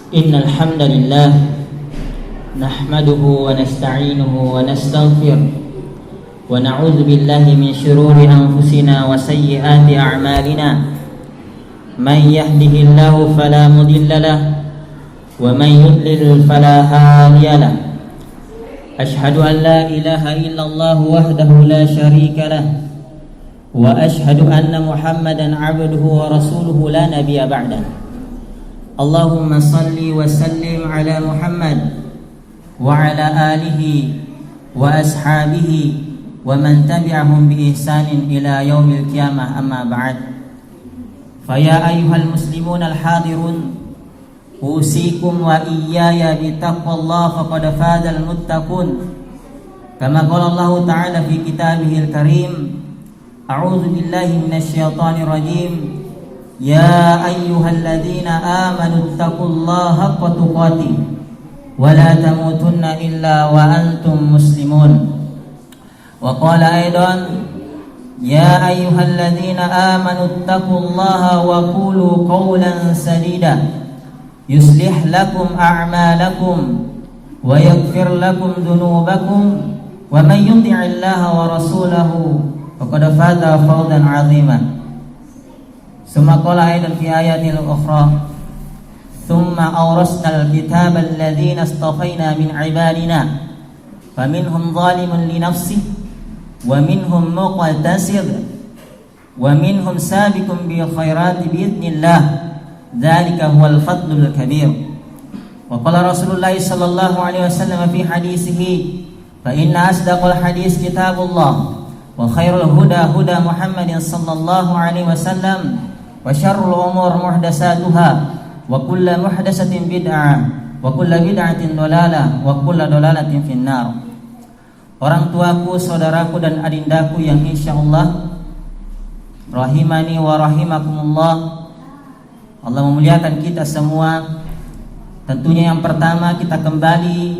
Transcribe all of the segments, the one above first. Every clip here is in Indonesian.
إن الحمد لله نحمده ونستعينه ونستغفره ونعوذ بالله من شرور أنفسنا وسيئات أعمالنا من يهده الله فلا مضل له ومن يضلل فلا هادي له أشهد أن لا إله إلا الله وحده لا شريك له وأشهد أن محمدا عبده ورسوله لا نبي بعده اللهم صل وسلم على محمد وعلى آله وأصحابه ومن تبعهم بإحسان إلى يوم القيامة أما بعد فيا أيها المسلمون الحاضرون أوصيكم وإياي بتقوى الله فقد فاز المتقون كما قال الله تعالى في كتابه الكريم أعوذ بالله من الشيطان الرجيم يا أيها الذين آمنوا اتقوا الله حق تقاته ولا تموتن إلا وأنتم مسلمون وقال أيضا يا أيها الذين آمنوا اتقوا الله وقولوا قولا سديدا يصلح لكم أعمالكم ويغفر لكم ذنوبكم ومن يطع الله ورسوله فقد فاز فوزا عظيما ثم قال أيضا في آيات أخرى ثم أورثنا الكتاب الذين اصطفينا من عبادنا فمنهم ظالم لنفسه ومنهم مقتصد ومنهم سابق بالخيرات بإذن الله ذلك هو الفضل الكبير وقال رسول الله صلى الله عليه وسلم في حديثه فإن أصدق الحديث كتاب الله وخير الهدى هدى محمد صلى الله عليه وسلم وشر الأمور محدثاتها وكل محدثة بدعة وكل بدعة ضلالة وكل ضلالة في النار. Orang tuaku, saudaraku dan adindaku yang insyaallah rahimani wa rahimakumullah, Allah memuliakan kita semua. Tentunya yang pertama kita kembali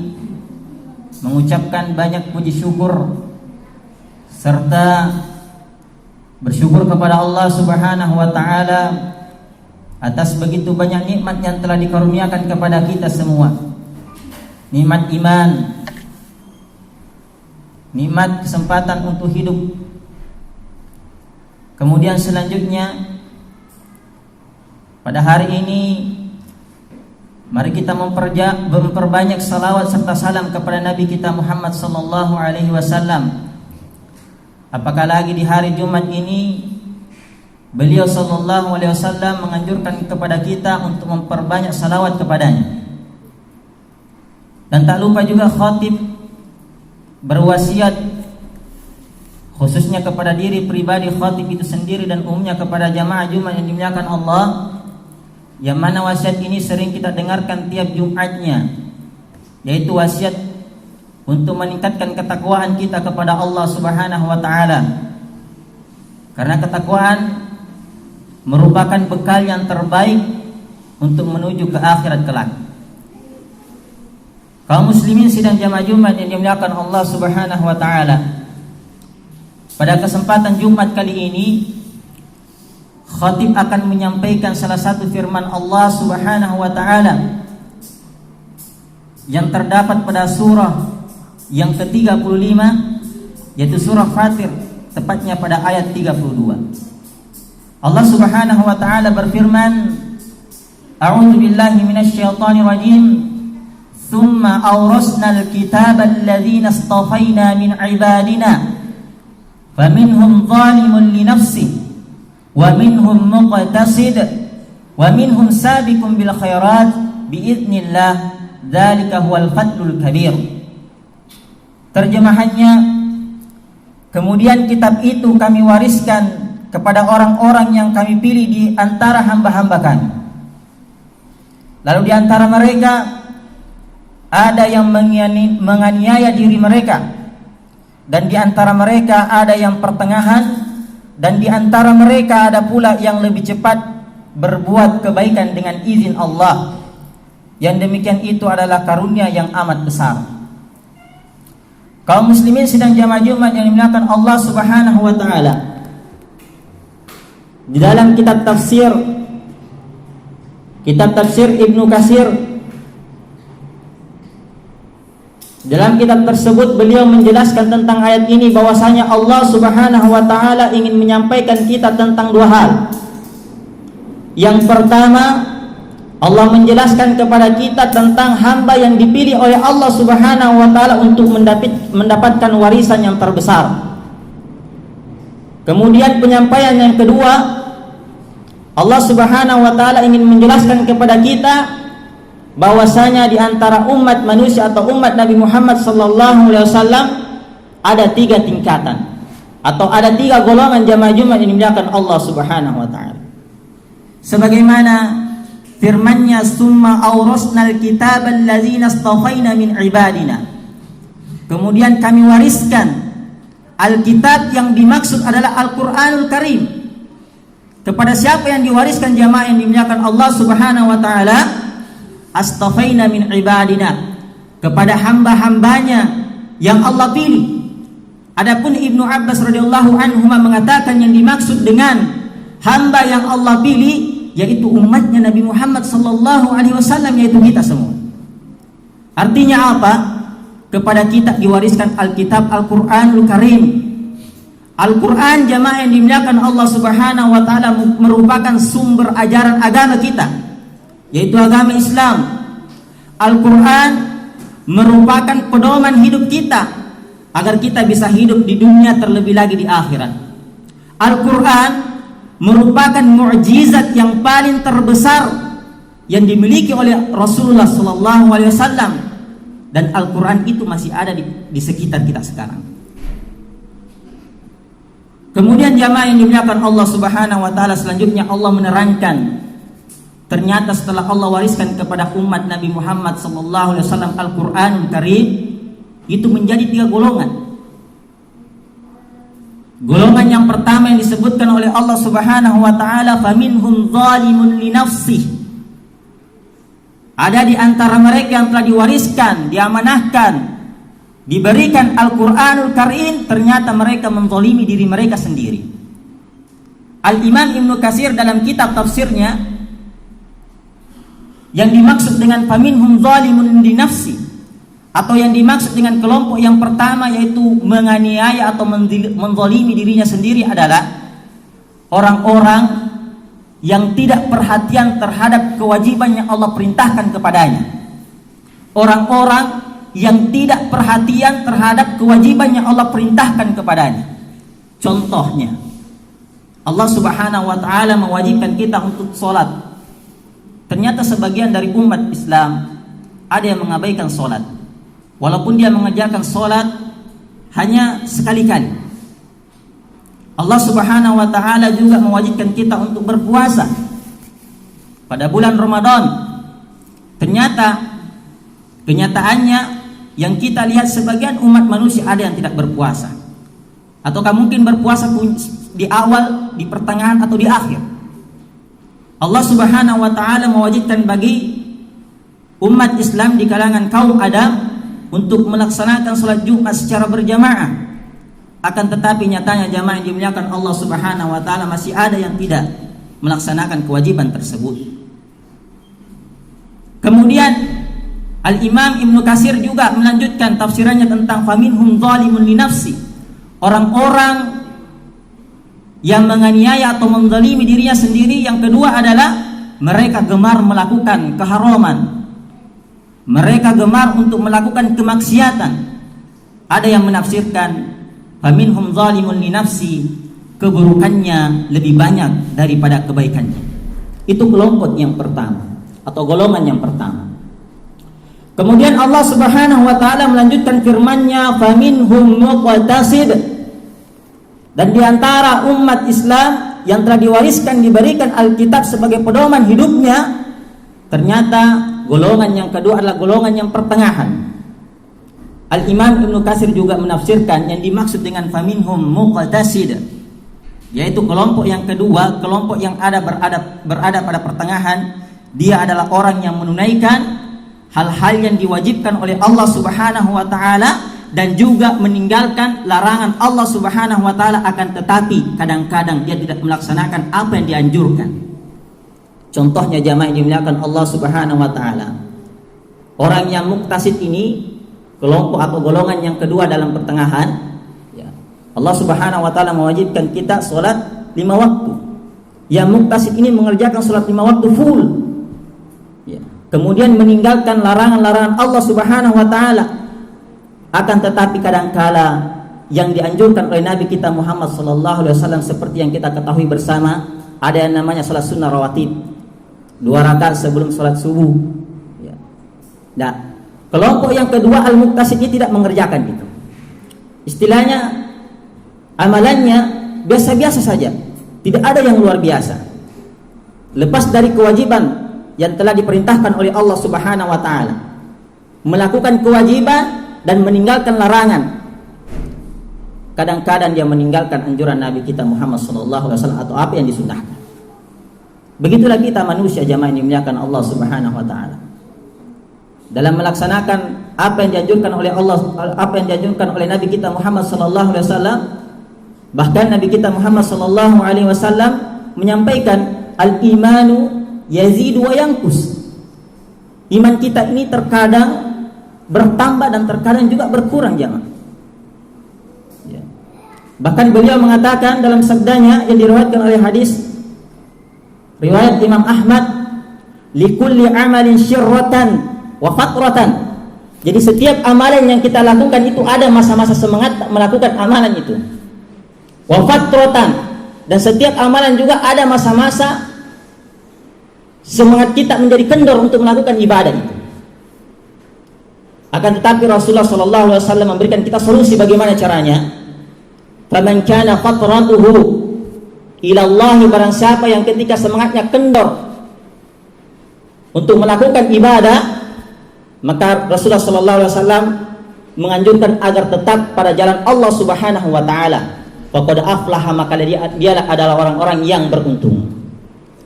mengucapkan banyak puji syukur serta bersyukur kepada Allah Subhanahu wa taala atas begitu banyak nikmat yang telah dikaruniakan kepada kita semua. Nikmat iman, nikmat kesempatan untuk hidup. Kemudian selanjutnya pada hari ini mari kita memperbanyak salawat serta salam kepada Nabi kita Muhammad sallallahu alaihi wasallam. Apakah lagi di hari Jumat ini beliau sallallahu alaihi wasallam menganjurkan kepada kita untuk memperbanyak salawat kepadanya. Dan tak lupa juga khatib berwasiat khususnya kepada diri pribadi khatib itu sendiri dan umumnya kepada jamaah Jumat yang dimuliakan Allah, yang mana wasiat ini sering kita dengarkan tiap Jumatnya, yaitu wasiat untuk meningkatkan ketakwaan kita kepada Allah Subhanahu wa taala. Karena ketakwaan merupakan bekal yang terbaik untuk menuju ke akhirat kelak. Kaum muslimin sidang jamaah Jumat yang dimuliakan Allah Subhanahu wa taala, pada kesempatan Jumat kali ini khatib akan menyampaikan salah satu firman Allah Subhanahu wa taala yang terdapat pada surah yang ke-35, yaitu surah Fatir, tepatnya pada ayat 32. Allah Subhanahu wa taala berfirman, A'udzu billahi minasyaitonir rajim. Tsumma awrasnal kitaba alladzina istafaina min ibadina faminhum zalimun li nafsihi wa minhum muqtasid wa minhum sabiqun bil khairat biidznillah dzalika huwal fadlul kabir. Terjemahannya, kemudian kitab itu kami wariskan kepada orang-orang yang kami pilih di antara hamba-hamba kami. Lalu di antara mereka ada yang menganiaya diri mereka, dan di antara mereka ada yang pertengahan, dan di antara mereka ada pula yang lebih cepat berbuat kebaikan dengan izin Allah. Yang demikian itu adalah karunia yang amat besar. Kaum muslimin sidang jamaah Jumat yang dimuliakan Allah Subhanahu wa taala, di dalam kitab tafsir Ibnu Katsir Dalam kitab tersebut beliau menjelaskan tentang ayat ini bahwasanya Allah Subhanahu wa taala ingin menyampaikan kita tentang dua hal. Yang pertama, Allah menjelaskan kepada kita tentang hamba yang dipilih oleh Allah Subhanahu wa taala untuk mendapatkan warisan yang terbesar. Kemudian penyampaian yang kedua, Allah Subhanahu wa taala ingin menjelaskan kepada kita bahwasanya di antara umat manusia atau umat Nabi Muhammad sallallahu alaihi wasallam ada 3 tingkatan atau ada 3 golongan jamaah Jumat yang dimuliakan Allah Subhanahu wa taala. Sebagaimana firman-Nya, "Tsumma awrasnal kitabal ladzina istafaina min ibadina." Kemudian kami wariskan Alkitab yang dimaksud adalah Al-Qur'anul Karim. Kepada siapa yang diwariskan jamaah yang dimuliakan Allah Subhanahu wa taala? Astafaina min ibadina, kepada hamba-hambanya yang Allah pilih. Adapun Ibnu Abbas radhiyallahu anhu mengatakan yang dimaksud dengan hamba yang Allah pilih yaitu umatnya Nabi Muhammad sallallahu alaihi wasallam, yaitu kita semua. Artinya apa? Kepada kita diwariskan Alkitab Al-Qur'anul Karim. Al-Qur'an jamaah yang dimuliakan Allah Subhanahu wa taala merupakan sumber ajaran agama kita, yaitu agama Islam. Al-Quran merupakan pedoman hidup kita agar kita bisa hidup di dunia terlebih lagi di akhirat. Al-Quran merupakan mukjizat yang paling terbesar yang dimiliki oleh Rasulullah SAW, dan Al-Quran itu masih ada di sekitar kita sekarang. Kemudian jamaah yang dimuliakan Allah Subhanahu wa taala, selanjutnya Allah menerangkan ternyata setelah Allah wariskan kepada umat Nabi Muhammad sallallahu alaihi wasallam Al-Qur'anul Karim, itu menjadi 3 golongan. Golongan yang pertama yang disebutkan oleh Allah Subhanahu wa taala, "Faminhum zalimun li nafsihi." Ada di antara mereka yang telah diwariskan, diamanahkan, diberikan Al-Qur'anul Karim, ternyata mereka menzalimi diri mereka sendiri. Al-Imam Ibnu Katsir dalam kitab tafsirnya, yang dimaksud dengan faminhum zalimun li nafsi, atau yang dimaksud dengan kelompok yang pertama yaitu menganiaya atau menzalimi dirinya sendiri adalah orang-orang yang tidak perhatian terhadap kewajiban yang Allah perintahkan kepadanya. Orang-orang yang tidak perhatian terhadap kewajiban yang Allah perintahkan kepadanya. Contohnya, Allah Subhanahu wa taala mewajibkan kita untuk sholat. Ternyata sebagian dari umat Islam ada yang mengabaikan sholat, walaupun dia mengerjakan sholat hanya sekali-kali. Allah Subhanahu wa taala juga mewajibkan kita untuk berpuasa pada bulan Ramadan. Ternyata kenyataannya yang kita lihat, sebagian umat manusia ada yang tidak berpuasa, ataukah mungkin berpuasa di awal, di pertengahan, atau di akhir. Allah Subhanahu wa taala mewajibkan bagi umat Islam di kalangan kaum Adam untuk melaksanakan salat Jumat secara berjamaah. Akan tetapi nyatanya jamaah yang dimuliakan Allah Subhanahu wa taala masih ada yang tidak melaksanakan kewajiban tersebut. Kemudian Al-Imam Ibnu Katsir juga melanjutkan tafsirannya tentang faminhum zalimun li nafsi, orang-orang yang menganiaya atau menzalimi dirinya sendiri. Yang kedua adalah mereka gemar melakukan keharaman, mereka gemar untuk melakukan kemaksiatan. Ada yang menafsirkan faminhum zalimun li nafsi, keburukannya lebih banyak daripada kebaikannya. Itu kelompok yang pertama atau golongan yang pertama. Kemudian Allah Subhanahu wa taala melanjutkan firman-Nya, faminhum muqtasid. Dan di antara umat Islam yang telah diwariskan, diberikan Alkitab sebagai pedoman hidupnya, ternyata golongan yang kedua adalah golongan yang pertengahan. Al-Imam Ibnu Katsir juga menafsirkan yang dimaksud dengan faminhum muqtasid, yaitu kelompok yang kedua, kelompok yang berada pada pertengahan. Dia adalah orang yang menunaikan hal-hal yang diwajibkan oleh Allah Subhanahu wa taala, dan juga meninggalkan larangan Allah Subhanahu wa taala, akan tetapi kadang-kadang dia tidak melaksanakan apa yang dianjurkan. Contohnya jamaah yang dimuliakan Allah Subhanahu wa taala, orang yang muqtasid ini kelompok atau golongan yang kedua dalam pertengahan, ya, Allah Subhanahu wa taala mewajibkan kita salat 5 waktu. Yang muktasid ini mengerjakan salat 5 waktu full. Ya. Kemudian meninggalkan larangan-larangan Allah Subhanahu wa taala. Akan tetapi kadangkala yang dianjurkan oleh Nabi kita Muhammad sallallahu alaihi wasallam seperti yang kita ketahui bersama, ada yang namanya salat sunnah rawatib, 2 rakaat sebelum salat subuh. Ya. Nah, kelompok yang kedua al-muktasid ini tidak mengerjakan itu. Istilahnya amalannya biasa-biasa saja, tidak ada yang luar biasa. Lepas dari kewajiban yang telah diperintahkan oleh Allah Subhanahu wa taala, melakukan kewajiban dan meninggalkan larangan. Kadang-kadang dia meninggalkan anjuran Nabi kita Muhammad sallallahu alaihi wasallam atau apa yang disunnahkan. Begitulah kita manusia jamaah yang dimuliakan Allah Subhanahu wa taala. Dalam melaksanakan apa yang dianjurkan oleh Allah, apa yang dianjurkan oleh Nabi kita Muhammad sallallahu alaihi wasallam, bahkan Nabi kita Muhammad sallallahu alaihi wasallam menyampaikan al-imanu yazidu wa yanqus. Iman kita ini terkadang bertambah dan terkadang juga berkurang jamaah. Ya. Bahkan beliau mengatakan dalam sabdanya yang diriwayatkan oleh hadis riwayat Imam Ahmad, likulli amalin syirratan wa fatratan. Jadi setiap amalan yang kita lakukan itu ada masa-masa semangat melakukan amalan itu. Wa fatratan, dan setiap amalan juga ada masa-masa semangat kita menjadi kendor untuk melakukan ibadah itu. Akan tetapi Rasulullah sallallahu alaihi wasallam memberikan kita solusi bagaimana caranya. Faman kana fatratuhu ila Allah, barang siapa yang ketika semangatnya kendor untuk melakukan ibadah, maka Rasulullah sallallahu alaihi wasallam menganjurkan agar tetap pada jalan Allah Subhanahu wa taala. Faqad aflaha, maka dialah adalah orang-orang yang beruntung.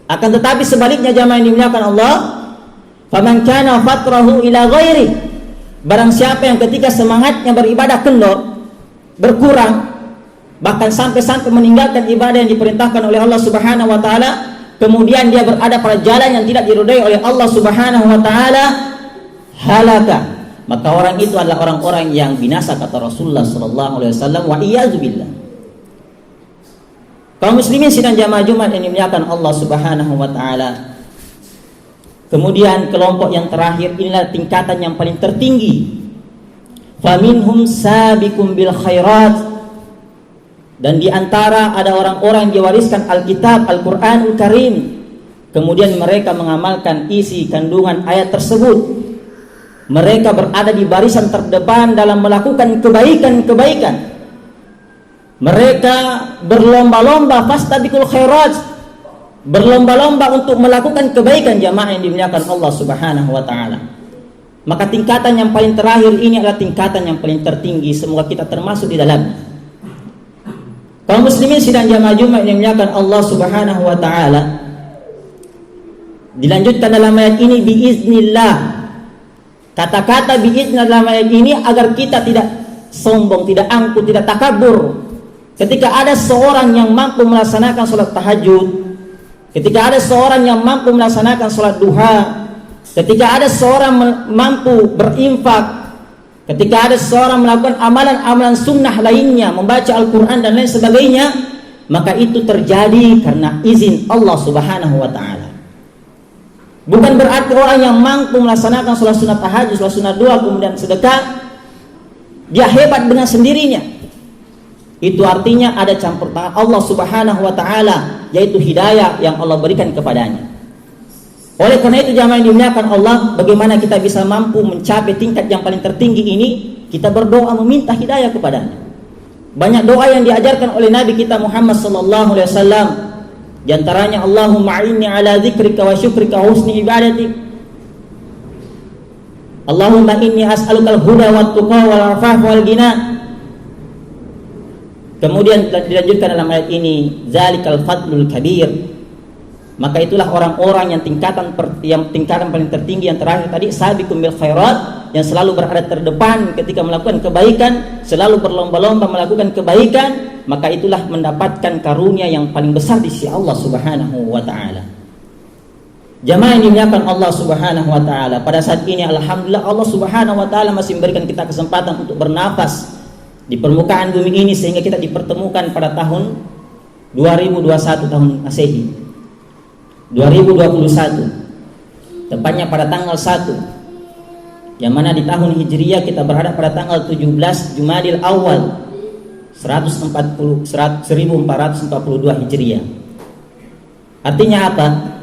Akan tetapi sebaliknya jamaah yang dimuliakan Allah, faman kana fatrahu ila ghairi, barang siapa yang ketika semangatnya beribadah kendor, berkurang, bahkan sampai meninggalkan ibadah yang diperintahkan oleh Allah Subhanahu wa taala, kemudian dia berada pada jalan yang tidak diridhai oleh Allah Subhanahu wa taala, halaka, maka orang itu adalah orang-orang yang binasa, kata Rasulullah sallallahu alaihi wasallam, wa iyyazubillah. Kaum muslimin sidang jamaah Jumat yang dimuliakan Allah Subhanahu wa taala. Kemudian kelompok yang terakhir inilah tingkatan yang paling tertinggi. Faminhum sabiqum bil khairat, dan di antara ada orang-orang yang diwariskan Alkitab, Al-Qur'anul Karim, kemudian mereka mengamalkan isi kandungan ayat tersebut. Mereka berada di barisan terdepan dalam melakukan kebaikan-kebaikan. Mereka berlomba-lomba fastabiqul khairat, berlomba-lomba untuk melakukan kebaikan jamaah yang dimuliakan Allah Subhanahu wa taala. Maka tingkatan yang paling terakhir ini adalah tingkatan yang paling tertinggi, semoga kita termasuk di dalamnya. Kaum muslimin sidang jamaah Jumat yang dimuliakan Allah Subhanahu wa taala, dilanjutkan dalam ayat ini biiznillah. Kata-kata biiznillah dalam ayat ini agar kita tidak sombong, tidak angkuh, tidak takabur. Ketika ada seorang yang mampu melaksanakan sholat tahajud, ketika ada seorang yang mampu melaksanakan sholat duha, ketika ada seorang mampu berinfak, ketika ada seorang melakukan amalan-amalan sunnah lainnya, membaca Al-Quran dan lain sebagainya, maka itu terjadi karena izin Allah Subhanahu wa ta'ala. Bukan berarti orang yang mampu melaksanakan sholat sunnah tahajud, sholat sunnah duha, kemudian sedekah, dia hebat dengan sendirinya. Itu artinya ada campur tangan Allah Subhanahu wa ta'ala, yaitu hidayah yang Allah berikan kepadanya. Oleh karena itu jamaah yang dimuliakan Allah, bagaimana kita bisa mampu mencapai tingkat yang paling tertinggi ini? Kita berdoa meminta hidayah kepadanya. Banyak doa yang diajarkan oleh Nabi kita Muhammad sallallahu alaihi wasallam. Di antaranya Allahumma a'inni ala dzikrika wa syukrika wa husni ibadatik. Allahumma inni as'alukal huda wat tuqa wal afaf wal ghina. Kemudian dilanjutkan dalam ayat ini, zalikal fadlul kabir. Maka itulah orang-orang yang tingkatan paling tertinggi yang terakhir tadi, sabiqum bil khairat, yang selalu berada terdepan ketika melakukan kebaikan, selalu berlomba-lomba melakukan kebaikan, maka itulah mendapatkan karunia yang paling besar di sisi Allah Subhanahu wa taala. Jamaah yang dimuliakan Allah Subhanahu wa taala, pada saat ini alhamdulillah Allah Subhanahu wa taala masih memberikan kita kesempatan untuk bernafas di permukaan bumi ini sehingga kita dipertemukan pada tahun 2021 tahun Masehi. 2021. Tepatnya pada tanggal 1. Yang mana di tahun Hijriyah kita berada pada tanggal 17 Jumadil Awal 1442 Hijriyah. Artinya apa?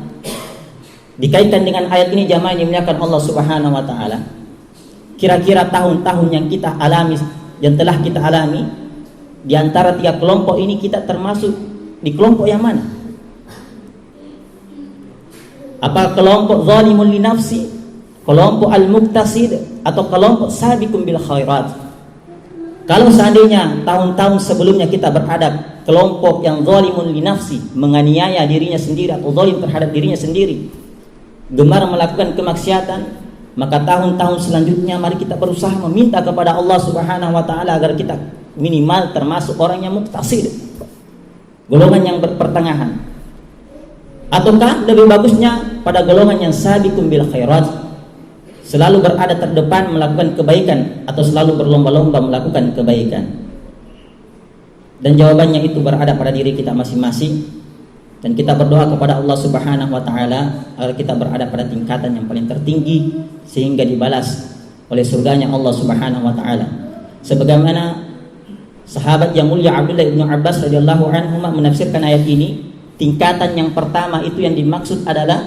Dikaitkan dengan ayat ini jamaah yang dimuliakan Allah Subhanahu wa taala. Kira-kira tahun-tahun yang kita alami, yang telah kita alami, di antara tiga kelompok ini kita termasuk di kelompok yang mana? Apa kelompok zalimun li nafsi, kelompok al-muqtasid, atau kelompok sabiqun bil khairat? Kalau seandainya tahun-tahun sebelumnya kita berhadap kelompok yang zalimun li nafsi, menganiaya dirinya sendiri atau zalim terhadap dirinya sendiri, gemar melakukan kemaksiatan, maka tahun-tahun selanjutnya mari kita berusaha meminta kepada Allah Subhanahu wa taala agar kita minimal termasuk orang yang muqtasid, golongan yang berpertengahan, ataukah lebih bagusnya pada golongan yang sabiqun bil khairat, selalu berada terdepan melakukan kebaikan atau selalu berlomba-lomba melakukan kebaikan. Dan jawabannya itu berada pada diri kita masing-masing. Dan kita berdoa kepada Allah Subhanahu wa taala agar kita berada pada tingkatan yang paling tertinggi sehingga dibalas oleh surganya Allah Subhanahu wa taala. Sebagaimana sahabat yang mulia Abdullah bin Abbas radhiyallahu anhu menafsirkan ayat ini, tingkatan yang pertama itu yang dimaksud adalah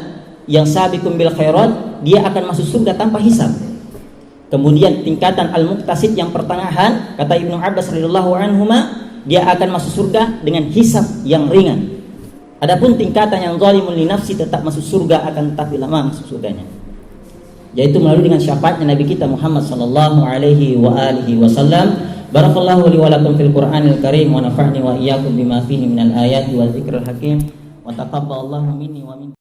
yang sabiqun bil khairat, dia akan masuk surga tanpa hisab. Kemudian tingkatan al-muqtasid yang pertengahan, kata Ibnu Abbas radhiyallahu anhu, dia akan masuk surga dengan hisab yang ringan. Adapun tingkatan yang zalimun li nafsi tetap masuk surga, akan tetapi lama masuk surganya, yaitu melalui dengan syafaatnya Nabi kita Muhammad sallallahu alaihi wa alihi wasallam. Barakallahu li wa lakum fil Qur'anil Karim wa nafa'ni wa iyyakum bima fihi minal ayati wal dzikril hakim wa taqabbalallahu minni wa minkum.